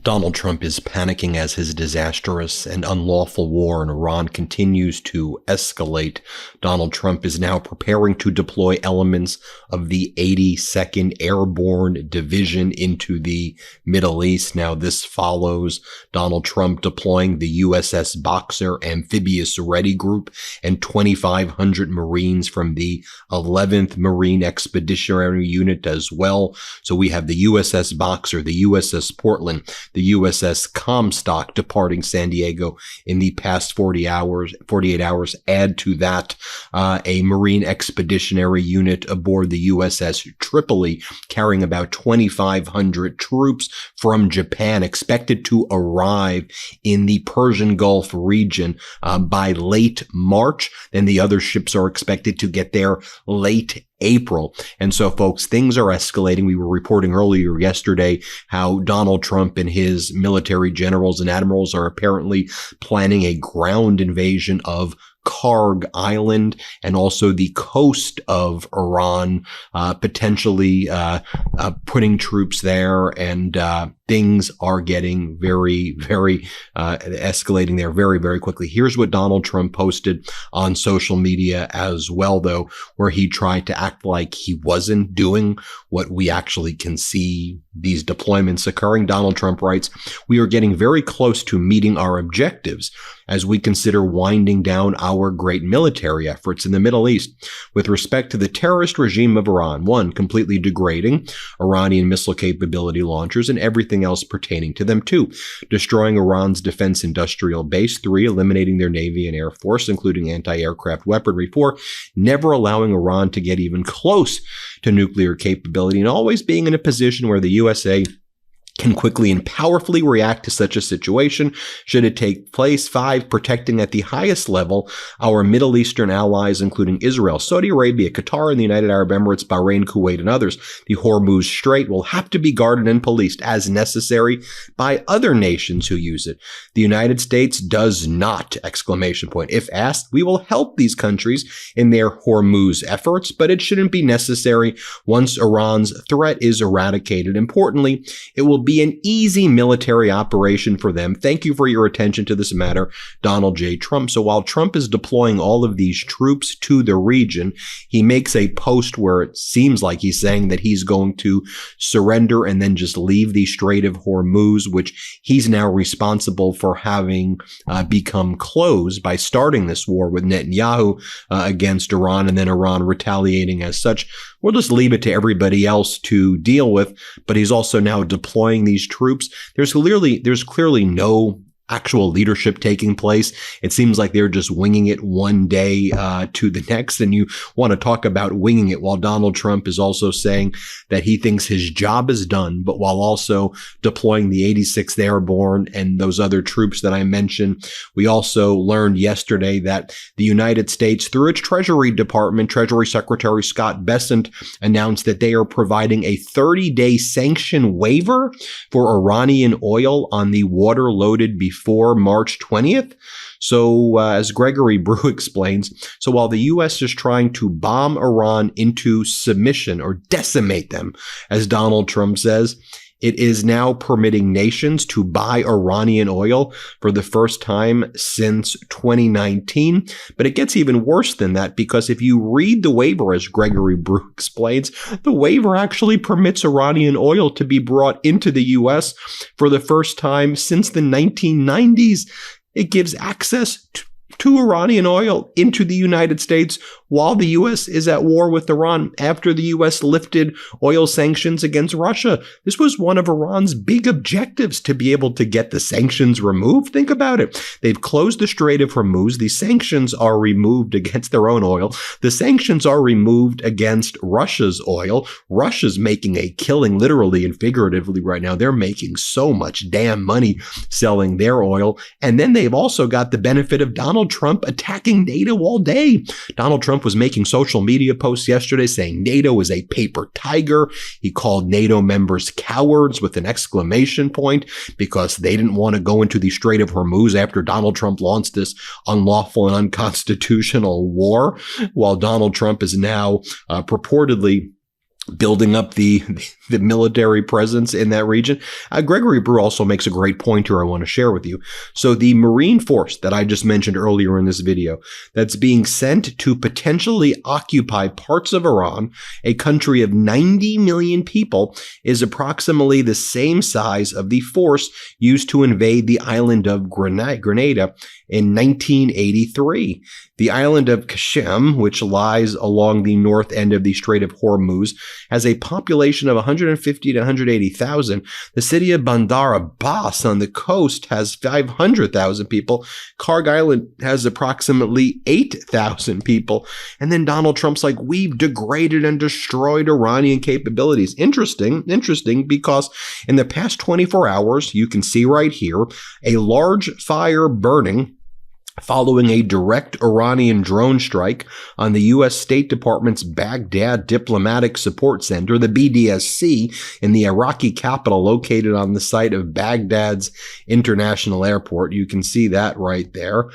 Donald Trump is panicking as his disastrous and unlawful war in Iran continues to escalate. Donald Trump is now preparing to deploy elements of the 82nd Airborne Division into the Middle East. Now, this follows Donald Trump deploying the USS Boxer Amphibious Ready Group and 2,500 Marines from the 11th Marine Expeditionary Unit as well. So we have the USS Boxer, the USS Portland, the USS Comstock departing San Diego in the past 48 hours. Add to that a Marine Expeditionary Unit aboard the USS Tripoli carrying about 2,500 troops from Japan expected to arrive in the Persian Gulf region by late March. Then the other ships are expected to get there late April. And so, folks, things are escalating. We were reporting earlier yesterday how Donald Trump and his military generals and admirals are apparently planning a ground invasion of Karg Island and also the coast of Iran, potentially putting troops there, and things are getting very, very escalating there very, very quickly. Here's what Donald Trump posted on social media as well, though, where he tried to act like he wasn't doing what we actually can see these deployments occurring. Donald Trump writes, "We are getting very close to meeting our objectives as we consider winding down our great military efforts in the Middle East. With respect to the terrorist regime of Iran, 1, completely degrading Iranian missile capability launchers and everything else pertaining to them. 2, destroying Iran's defense industrial base. 3, eliminating their Navy and Air Force, including anti-aircraft weaponry. 4, never allowing Iran to get even close to nuclear capability and always being in a position where the USA can quickly and powerfully react to such a situation should it take place. 5, protecting at the highest level our Middle Eastern allies, including Israel, Saudi Arabia, Qatar, and the United Arab Emirates, Bahrain, Kuwait, and others. The Hormuz Strait will have to be guarded and policed as necessary by other nations who use it. The United States does not, ! If asked, we will help these countries in their Hormuz efforts, but it shouldn't be necessary once Iran's threat is eradicated. Importantly, it will be an easy military operation for them. Thank you for your attention to this matter, Donald J. Trump." So while Trump is deploying all of these troops to the region, he makes a post where it seems like he's saying that he's going to surrender and then just leave the Strait of Hormuz, which he's now responsible for having become closed by starting this war with Netanyahu against Iran, and then Iran retaliating as such. We'll just leave it to everybody else to deal with. But he's also now deploying these troops. There's clearly no actual leadership taking place. It seems like they're just winging it one day to the next. And you want to talk about winging it while Donald Trump is also saying that he thinks his job is done, but while also deploying the 86th Airborne and those other troops that I mentioned. We also learned yesterday that the United States, through its Treasury Department, Treasury Secretary Scott Bessent announced that they are providing a 30-day sanction waiver for Iranian oil on the water loaded before March 20th. So as Gregory Brew explains, so while the U.S. is trying to bomb Iran into submission or decimate them, as Donald Trump says, it is now permitting nations to buy Iranian oil for the first time since 2019. But it gets even worse than that, because if you read the waiver, as Gregory Brew explains, the waiver actually permits Iranian oil to be brought into the U.S. for the first time since the 1990s. It gives access to Iranian oil into the United States while the U.S. is at war with Iran after the U.S. lifted oil sanctions against Russia. This was one of Iran's big objectives, to be able to get the sanctions removed. Think about it. They've closed the Strait of Hormuz. The sanctions are removed against their own oil. The sanctions are removed against Russia's oil. Russia's making a killing, literally and figuratively, right now. They're making so much damn money selling their oil. And then they've also got the benefit of Donald Trump attacking NATO all day. Donald Trump was making social media posts yesterday saying NATO is a paper tiger. He called NATO members cowards with an exclamation point because they didn't want to go into the Strait of Hormuz after Donald Trump launched this unlawful and unconstitutional war, while Donald Trump is now purportedly building up the military presence in that region. Gregory Brew also makes a great point here I want to share with you. So the Marine force that I just mentioned earlier in this video that's being sent to potentially occupy parts of Iran, a country of 90 million people, is approximately the same size of the force used to invade the island of Grenada in 1983. The island of Qashem, which lies along the north end of the Strait of Hormuz, has a population of 150 to 180,000. The city of Bandar Abbas on the coast has 500,000 people. Karg Island has approximately 8,000 people. And then Donald Trump's like, we've degraded and destroyed Iranian capabilities. Interesting because in the past 24 hours, you can see right here, a large fire burning following a direct Iranian drone strike on the U.S. State Department's Baghdad Diplomatic Support Center, the BDSC, in the Iraqi capital located on the site of Baghdad's International Airport. You can see that right there.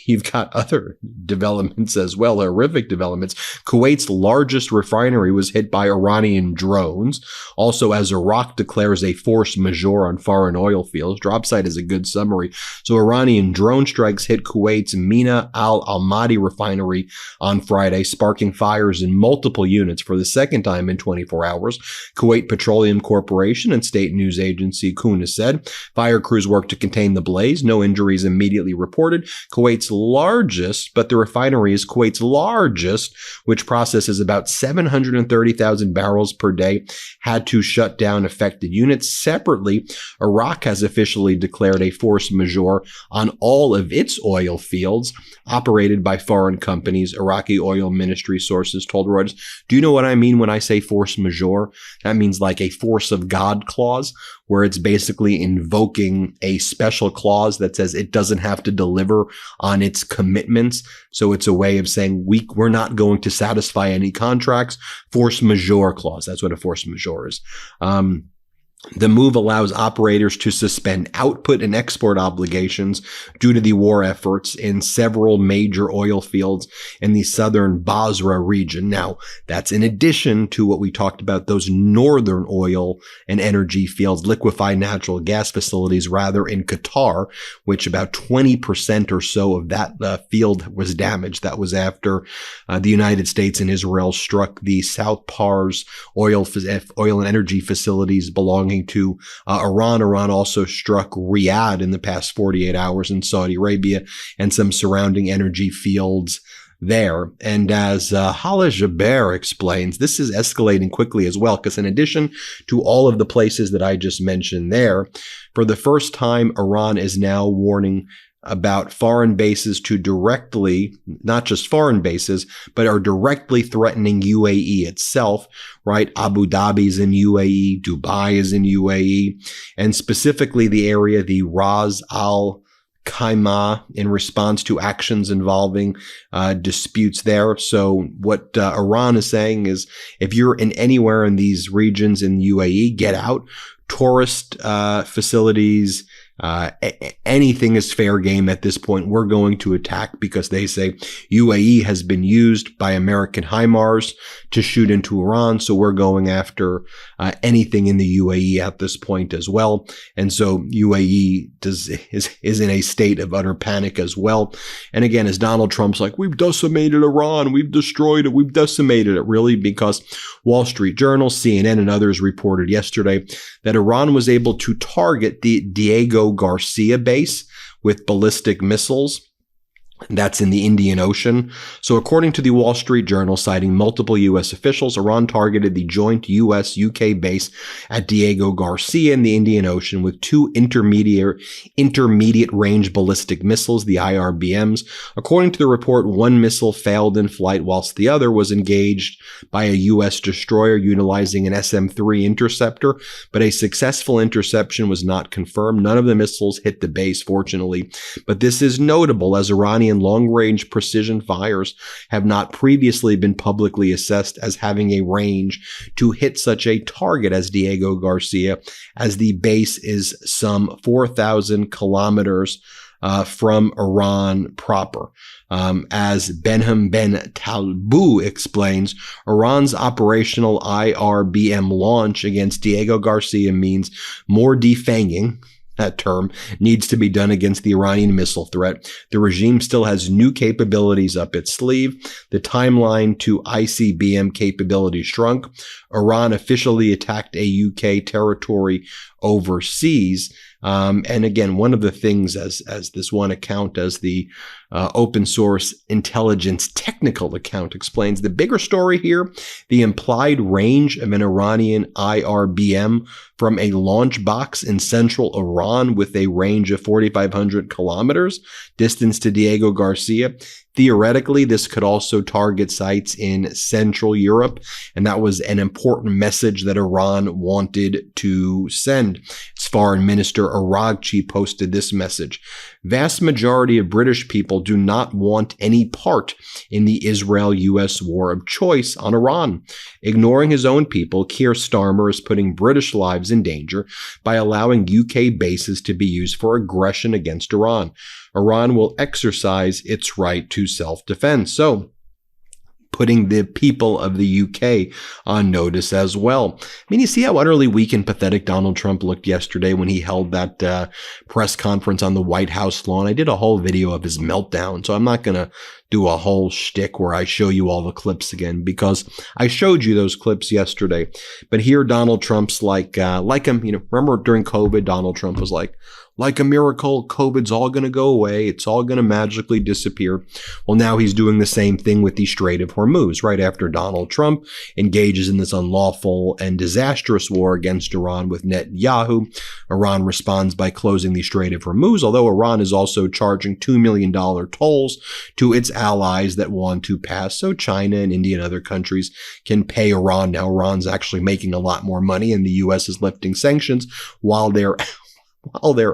You've got other developments as well, horrific developments. Kuwait's largest refinery was hit by Iranian drones. Also, as Iraq declares a force majeure on foreign oil fields. Dropsite is a good summary. So Iranian drone strikes hit Kuwait's Mina al-Almadi refinery on Friday, sparking fires in multiple units for the second time in 24 hours. Kuwait Petroleum Corporation and state news agency Kuna said fire crews worked to contain the blaze. No injuries immediately reported. Kuwait's largest, but the refinery is Kuwait's largest, which processes about 730,000 barrels per day, had to shut down affected units. Separately, Iraq has officially declared a force majeure on all of its oil fields operated by foreign companies, Iraqi oil ministry sources told Reuters. Do you know what I mean when I say force majeure? That means like a force of God clause, where it's basically invoking a special clause that says it doesn't have to deliver on its commitments. So it's a way of saying we're not going to satisfy any contracts. Force majeure clause. That's what a force majeure is. The move allows operators to suspend output and export obligations due to the war efforts in several major oil fields in the southern Basra region. Now, that's in addition to what we talked about, those northern oil and energy fields, liquefied natural gas facilities, rather, in Qatar, which about 20% or so of that field was damaged. That was after the United States and Israel struck the South Pars oil and energy facilities belonging to Iran. Iran also struck Riyadh in the past 48 hours in Saudi Arabia and some surrounding energy fields there. And as Hala Jaber explains, this is escalating quickly as well, because in addition to all of the places that I just mentioned there, for the first time, Iran is now warning about foreign bases to directly, not just foreign bases, but are directly threatening UAE itself, right? Abu Dhabi is in UAE, Dubai is in UAE, and specifically the area, the Ras Al Khaimah, in response to actions involving disputes there. So what Iran is saying is, if you're in anywhere in these regions in UAE, get out. Tourist facilities, anything is fair game at this point. We're going to attack, because they say UAE has been used by American HIMARS to shoot into Iran. So we're going after anything in the UAE at this point as well. And so UAE is in a state of utter panic as well. And again, as Donald Trump's like, we've decimated Iran, we've destroyed it, we've decimated it, really, because Wall Street Journal, CNN, and others reported yesterday that Iran was able to target the Diego Garcia base with ballistic missiles. That's in the Indian Ocean. So according to the Wall Street Journal, citing multiple U.S. officials, Iran targeted the joint U.S.-UK base at Diego Garcia in the Indian Ocean with two intermediate-range ballistic missiles, the IRBMs. According to the report, one missile failed in flight, whilst the other was engaged by a U.S. destroyer utilizing an SM-3 interceptor, but a successful interception was not confirmed. None of the missiles hit the base, fortunately. But this is notable, as Iranian long-range precision fires have not previously been publicly assessed as having a range to hit such a target as Diego Garcia, as the base is some 4,000 kilometers from Iran proper. As Benham Ben Talbu explains, Iran's operational IRBM launch against Diego Garcia means more defanging. That term needs to be done against the Iranian missile threat. The regime still has new capabilities up its sleeve. The timeline to ICBM capability shrunk. Iran officially attacked a UK territory overseas. And again, one of the things as this one account, as the open source intelligence technical account explains, the bigger story here, the implied range of an Iranian IRBM from a launch box in central Iran with a range of 4,500 kilometers distance to Diego Garcia. Theoretically, this could also target sites in Central Europe, and that was an important message that Iran wanted to send. Its Foreign Minister Araghchi posted this message: vast majority of British people do not want any part in the Israel-US war of choice on Iran. Ignoring his own people, Keir Starmer is putting British lives in danger by allowing UK bases to be used for aggression against Iran. Iran will exercise its right to self-defense. So, putting the people of the UK on notice as well. I mean, you see how utterly weak and pathetic Donald Trump looked yesterday when he held that press conference on the White House lawn. I did a whole video of his meltdown, so I'm not going to do a whole shtick where I show you all the clips again, because I showed you those clips yesterday. But here Donald Trump's like him, remember during COVID, Donald Trump was like a miracle, COVID's all going to go away. It's all going to magically disappear. Well, now he's doing the same thing with the Strait of Hormuz. Right after Donald Trump engages in this unlawful and disastrous war against Iran with Netanyahu, Iran responds by closing the Strait of Hormuz, although Iran is also charging $2 million tolls to its allies that want to pass. So China and India and other countries can pay Iran. Now Iran's actually making a lot more money, and the U.S. is lifting sanctions while they're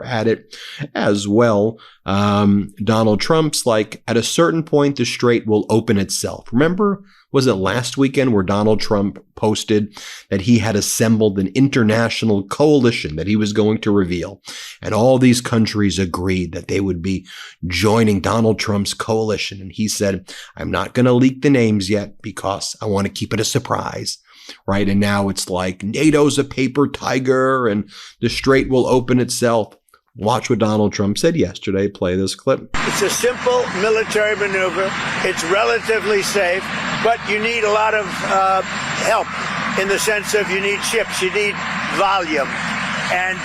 at it as well. Donald Trump's like, at a certain point, the strait will open itself. Remember, was it last weekend where Donald Trump posted that he had assembled an international coalition that he was going to reveal? And all these countries agreed that they would be joining Donald Trump's coalition. And he said, I'm not going to leak the names yet because I want to keep it a surprise. Right. And now it's like NATO's a paper tiger and the strait will open itself. Watch what Donald Trump said yesterday. Play this clip. It's a simple military maneuver. It's relatively safe, but you need a lot of help in the sense of you need ships, you need volume. And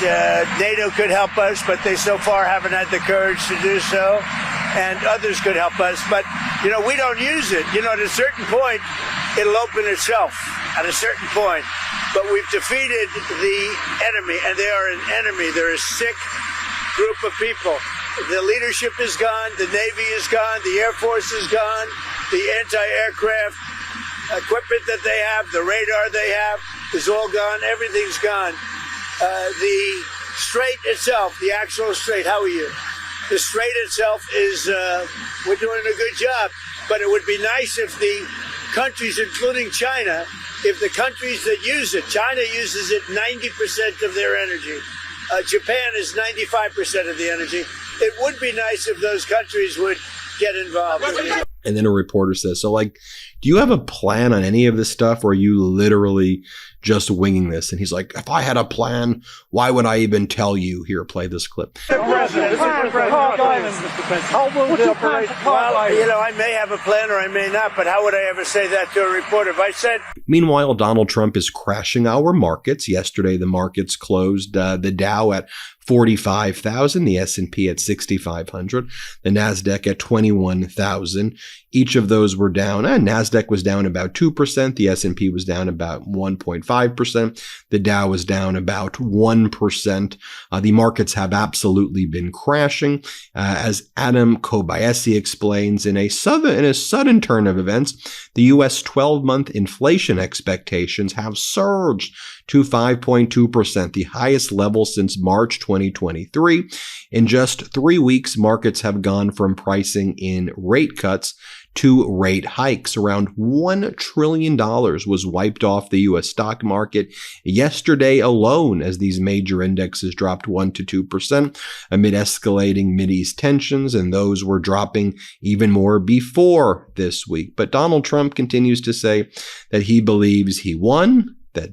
NATO could help us, but they so far haven't had the courage to do so. And others could help us. But, we don't use it. At a certain point, it'll open itself. At a certain point. But we've defeated the enemy, and they are an enemy. They're a sick group of people. The leadership is gone. The Navy is gone. The Air Force is gone. The anti-aircraft equipment that they have, the radar they have, is all gone. Everything's gone. The strait itself, the actual strait, how are you? The strait itself is, we're doing a good job. But it would be nice if the countries, including China, if the countries that use it, China uses it 90% of their energy. Japan is 95% of the energy. It would be nice if those countries would get involved. And then a reporter says, so do you have a plan on any of this stuff, or are you literally just winging this? And he's like, if I had a plan, why would I even tell you? Here, play this clip. Well, I may have a plan or I may not, but how would I ever say that to a reporter? If I said... Meanwhile, Donald Trump is crashing our markets. Yesterday, the markets closed the Dow at 45,000, the S&P at 6,500, the NASDAQ at 21,000. Each of those were down. NASDAQ was down about 2%. The S&P was down about 1.5%. The Dow was down about 1%. The markets have absolutely been crashing. As Adam Kobayashi explains, in a sudden turn of events, the U.S. 12-month inflation expectations have surged to 5.2%, the highest level since March 2023. In just 3 weeks, markets have gone from pricing in rate cuts to rate hikes. Around $1 trillion was wiped off the U.S. stock market yesterday alone as these major indexes dropped 1 to 2% amid escalating Mideast tensions, and those were dropping even more before this week. But Donald Trump continues to say that he believes he won, that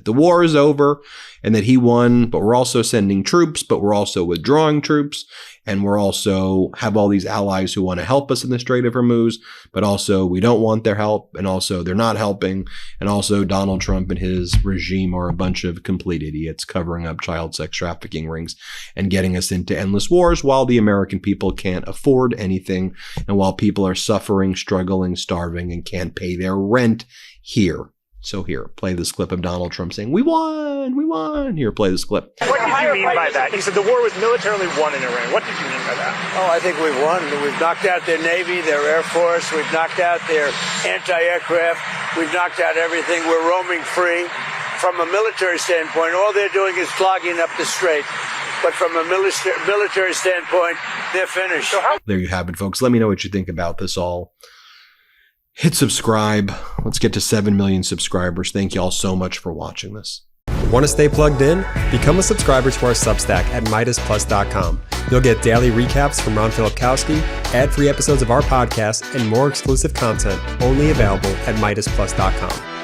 the war is over, and that he won, but we're also sending troops, but we're also withdrawing troops, and we're also have all these allies who want to help us in the Strait of Hormuz, but also we don't want their help, and also they're not helping, and also Donald Trump and his regime are a bunch of complete idiots covering up child sex trafficking rings and getting us into endless wars while the American people can't afford anything, and while people are suffering, struggling, starving, and can't pay their rent here. So here, play this clip of Donald Trump saying, we won, we won. Here, play this clip. What did you mean by that? You said the war was militarily won in Iran. What did you mean by that? Oh, I think we've won. We've knocked out their Navy, their Air Force. We've knocked out their anti-aircraft. We've knocked out everything. We're roaming free. From a military standpoint, all they're doing is clogging up the strait. But from a military standpoint, they're finished. There you have it, folks. Let me know what you think about this all. Hit subscribe. Let's get to 7 million subscribers. Thank you all so much for watching this. Want to stay plugged in? Become a subscriber to our Substack at MeidasPlus.com. You'll get daily recaps from Ron Filipkowski, ad-free episodes of our podcast, and more exclusive content only available at MeidasPlus.com.